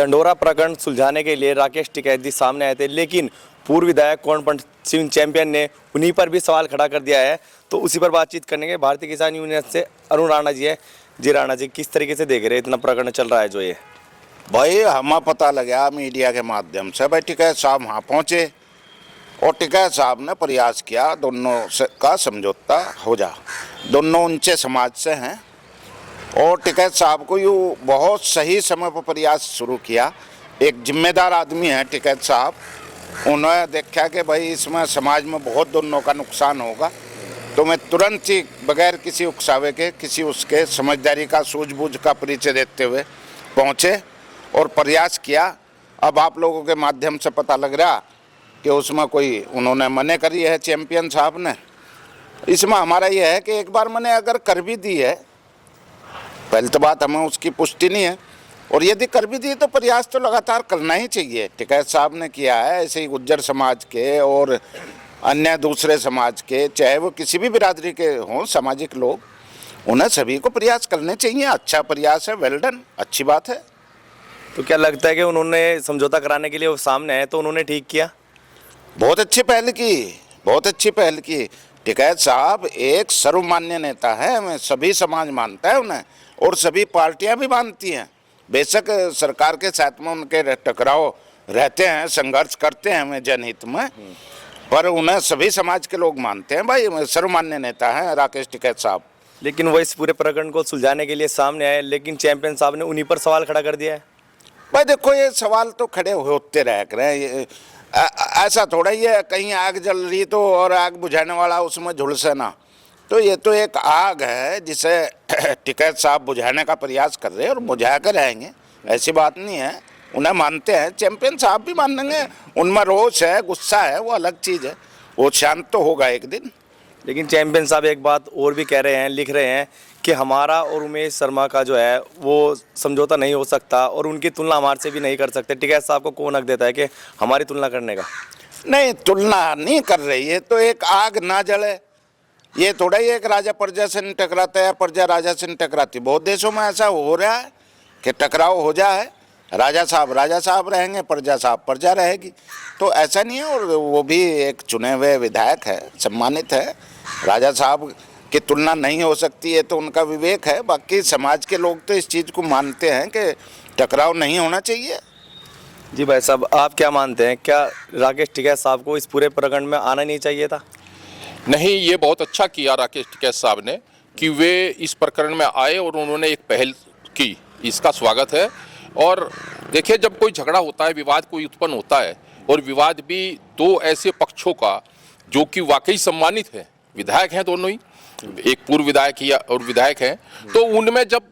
लंडोरा प्रकरण सुलझाने के लिए राकेश टिकैत जी सामने आए थे, लेकिन पूर्व विधायक कोनपंत सिंह चैंपियन ने उन्हीं पर भी सवाल खड़ा कर दिया है। तो उसी पर बातचीत करने के भारतीय किसान यूनियन से अरुण राणा जी है। जी राणा जी, किस तरीके से देख रहे हैं इतना प्रकरण चल रहा है जो ये? भाई हमें पता लगा मीडिया के माध्यम से, भाई टिकैत साहब वहाँ पहुँचे और टिकैत साहब ने प्रयास किया दोनों का समझौता हो जा। दोनों ऊंचे समाज से हैं और टिकैत साहब को यूँ बहुत सही समय पर प्रयास शुरू किया। एक जिम्मेदार आदमी है टिकैत साहब। उन्होंने देखा कि भाई इसमें समाज में बहुत दोनों का नुकसान होगा, तो मैं तुरंत ही बगैर किसी उकसावे के, किसी उसके समझदारी का, सूझबूझ का परिचय देते हुए पहुँचे और प्रयास किया। अब आप लोगों के माध्यम से पता लग रहा कि उसमें कोई उन्होंने मने करी है चैंपियन साहब ने। इसमें हमारा यह है कि एक बार मैंने अगर कर भी दी है, पहले तो बात हमें उसकी पुष्टि नहीं है, और यदि कर भी दी तो प्रयास तो लगातार करना ही चाहिए। टिकैत साहब ने किया है, ऐसे ही गुज्जर समाज के और अन्य दूसरे समाज के, चाहे वो किसी भी बिरादरी के हों, सामाजिक लोग, उन्हें सभी को प्रयास करने चाहिए। अच्छा प्रयास है, वेल डन, अच्छी बात है। तो क्या लगता है कि उन्होंने समझौता कराने के लिए वो सामने आए तो उन्होंने ठीक किया? बहुत अच्छी पहल की, बहुत अच्छी पहल की। टिकैत साहब एक सर्वमान्य नेता है, हमें सभी समाज मानता है उन्हें, और सभी पार्टियां भी मानती हैं। बेशक सरकार के साथ में उनके टकराव रहते हैं, संघर्ष करते हैं हमें जनहित में, पर उन्हें सभी समाज के लोग मानते हैं। भाई सर्वमान्य नेता है राकेश टिकैत साहब। लेकिन वो इस पूरे प्रकरण को सुलझाने के लिए सामने आए, लेकिन चैंपियन साहब ने उन्हीं पर सवाल खड़ा कर दिया है। भाई देखो, ये सवाल तो खड़े होते रह रहे, ऐसा थोड़ा ही है कहीं आग जल रही तो और आग बुझाने वाला उसमें झुलसे ना। तो ये तो एक आग है जिसे टिकैत साहब बुझाने का प्रयास कर रहे हैं और बुझा कर रहेंगे, ऐसी बात नहीं है। उन्हें मानते हैं, चैंपियन साहब भी मानेंगे। उनमें रोष है, गुस्सा है, वो अलग चीज़ है, वो शांत तो होगा एक दिन। लेकिन चैंपियन साहब एक बात और भी कह रहे हैं, लिख रहे हैं कि हमारा और उमेश शर्मा का जो है वो समझौता नहीं हो सकता और उनकी तुलना हमारे से भी नहीं कर सकते। टिकैत साहब को कौन हक देता है कि हमारी तुलना करने का? नहीं, तुलना नहीं कर रही है तो एक आग ना जले। ये थोड़ा ही एक राजा प्रजा से नहीं टकराता है, प्रजा राजा से नहीं टकराती। बहुत देशों में ऐसा हो रहा है कि टकराव हो जाए, राजा साहब रहेंगे, प्रजा साहब प्रजा रहेगी। तो ऐसा नहीं है, और वो भी एक चुने हुए विधायक है, सम्मानित है। राजा साहब की तुलना नहीं हो सकती है तो उनका विवेक है। बाकी समाज के लोग तो इस चीज़ को मानते हैं कि टकराव नहीं होना चाहिए। जी भाई साहब, आप क्या मानते हैं, क्या राकेश टिकैत साहब को इस पूरे प्रकरण में आना नहीं चाहिए था? नहीं, ये बहुत अच्छा किया राकेश टिकैत साहब ने कि वे इस प्रकरण में आए और उन्होंने एक पहल की, इसका स्वागत है। और देखिए, जब कोई झगड़ा होता है, विवाद कोई उत्पन्न होता है, और विवाद भी दो ऐसे पक्षों का जो कि वाकई सम्मानित है, विधायक हैं दोनों ही, एक पूर्व विधायक ही और विधायक हैं, तो उनमें जब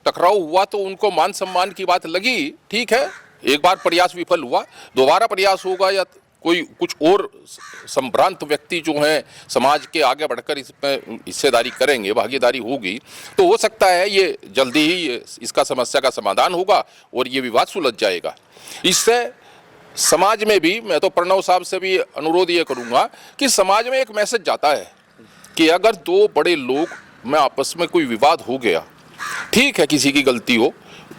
टकराव हुआ तो उनको मान सम्मान की बात लगी। ठीक है, एक बार प्रयास विफल हुआ, दोबारा प्रयास होगा या कोई कुछ और संभ्रांत व्यक्ति जो हैं समाज के आगे बढ़कर इसमें हिस्सेदारी करेंगे, भागीदारी होगी, तो हो सकता है ये जल्दी ही इसका समस्या का समाधान होगा और ये विवाद सुलझ जाएगा। इससे समाज में भी, मैं तो प्रणव साहब से भी अनुरोध ये करूँगा कि समाज में एक मैसेज जाता है कि अगर दो बड़े लोग में आपस में कोई विवाद हो गया, ठीक है, किसी की गलती हो,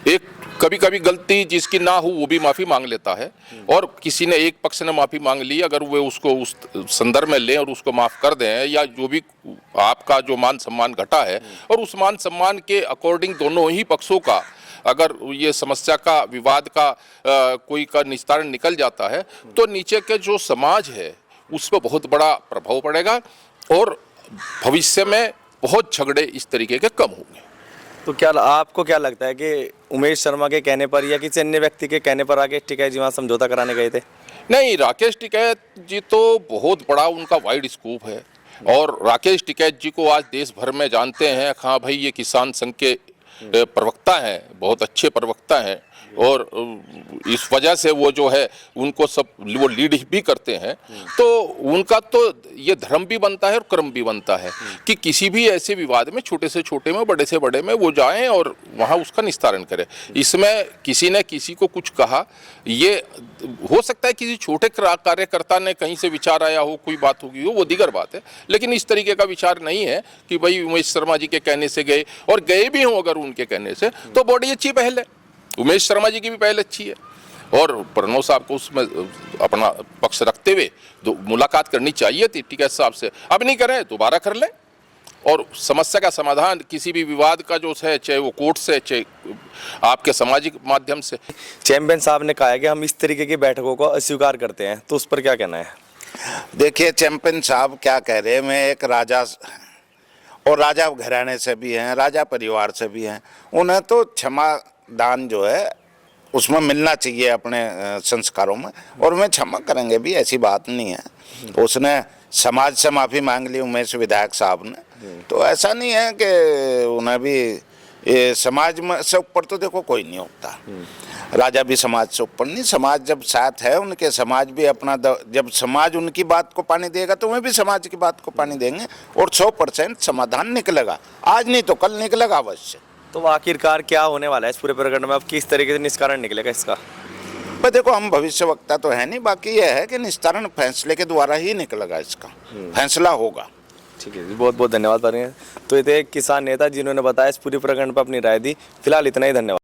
एक कभी कभी गलती जिसकी ना हो वो भी माफ़ी मांग लेता है, और किसी ने, एक पक्ष ने माफ़ी मांग ली, अगर वे उसको उस संदर्भ में लें और उसको माफ़ कर दें, या जो भी आपका जो मान सम्मान घटा है और उस मान सम्मान के अकॉर्डिंग दोनों ही पक्षों का अगर ये समस्या का, विवाद का कोई का निस्तारण निकल जाता है, तो नीचे के जो समाज है उस पर बहुत बड़ा प्रभाव पड़ेगा और भविष्य में बहुत झगड़े इस तरीके के कम होंगे। तो क्या आपको क्या लगता है कि उमेश शर्मा के कहने पर या किसी अन्य व्यक्ति के कहने पर राकेश टिकैत जी वहाँ समझौता कराने गए थे? नहीं, राकेश टिकैत जी तो बहुत बड़ा उनका वाइड स्कोप है, और राकेश टिकैत जी को आज देश भर में जानते हैं। हाँ भाई, ये किसान संघ के प्रवक्ता हैं, बहुत अच्छे प्रवक्ता हैं, और इस वजह से वो जो है उनको सब वो लीड भी करते हैं। तो उनका तो ये धर्म भी बनता है और कर्म भी बनता है कि किसी भी ऐसे विवाद में, छोटे से छोटे में, बड़े से बड़े में, वो जाएं और वहाँ उसका निस्तारण करें। इसमें किसी ने किसी को कुछ कहा, ये हो सकता है किसी छोटे कार्यकर्ता ने कहीं से विचार आया हो, कोई बात होगी हो, वो दीगर बात है, लेकिन इस तरीके का विचार नहीं है कि भाई उमेश शर्मा जी के कहने से गए, और गए भी हों अगर उनके कहने से, तो बड़ी अच्छी पहल है। उमेश शर्मा जी की भी पहल अच्छी है और प्रणव साहब को उसमें अपना पक्ष रखते हुए मुलाकात करनी चाहिए थी टिकैत साहब से। अब नहीं करें दोबारा कर लें और समस्या का समाधान किसी भी विवाद का जो है, चाहे वो कोर्ट से, चाहे आपके सामाजिक माध्यम से। चैंपियन साहब ने कहा है कि हम इस तरीके की बैठकों को अस्वीकार करते हैं, तो उस पर क्या कहना है? देखिए चैंपियन साहब क्या कह रहे हैं, मैं एक राजा और राजा घराने से भी हैं, राजा परिवार से भी हैं, उन्हें तो क्षमा दान जो है उसमें मिलना चाहिए अपने संस्कारों में, और मैं क्षमा करेंगे भी, ऐसी बात नहीं है। उसने समाज से माफ़ी मांग ली उमेश विधायक साहब ने, तो ऐसा नहीं है कि उन्हें भी ये समाज में से ऊपर तो देखो कोई नहीं होता, राजा भी समाज से ऊपर नहीं। समाज जब साथ है उनके, समाज भी अपना जब समाज उनकी बात को पानी देगा तो वे भी समाज की बात को पानी देंगे और 100% समाधान निकलेगा, आज नहीं तो कल निकलेगा अवश्य। तो आखिरकार क्या होने वाला है इस पूरे प्रकरण में? अब किस तरीके से निष्कारण निकलेगा इसका? पर देखो हम भविष्यवक्ता तो है नहीं, बाकी यह है कि निस्तारण फैसले के द्वारा ही निकलेगा, इसका फैसला होगा। ठीक है जी, बहुत बहुत धन्यवाद। तो ये थे किसान नेता जिन्होंने बताया इस पूरी प्रकरण पर अपनी राय दी। फिलहाल इतना ही, धन्यवाद।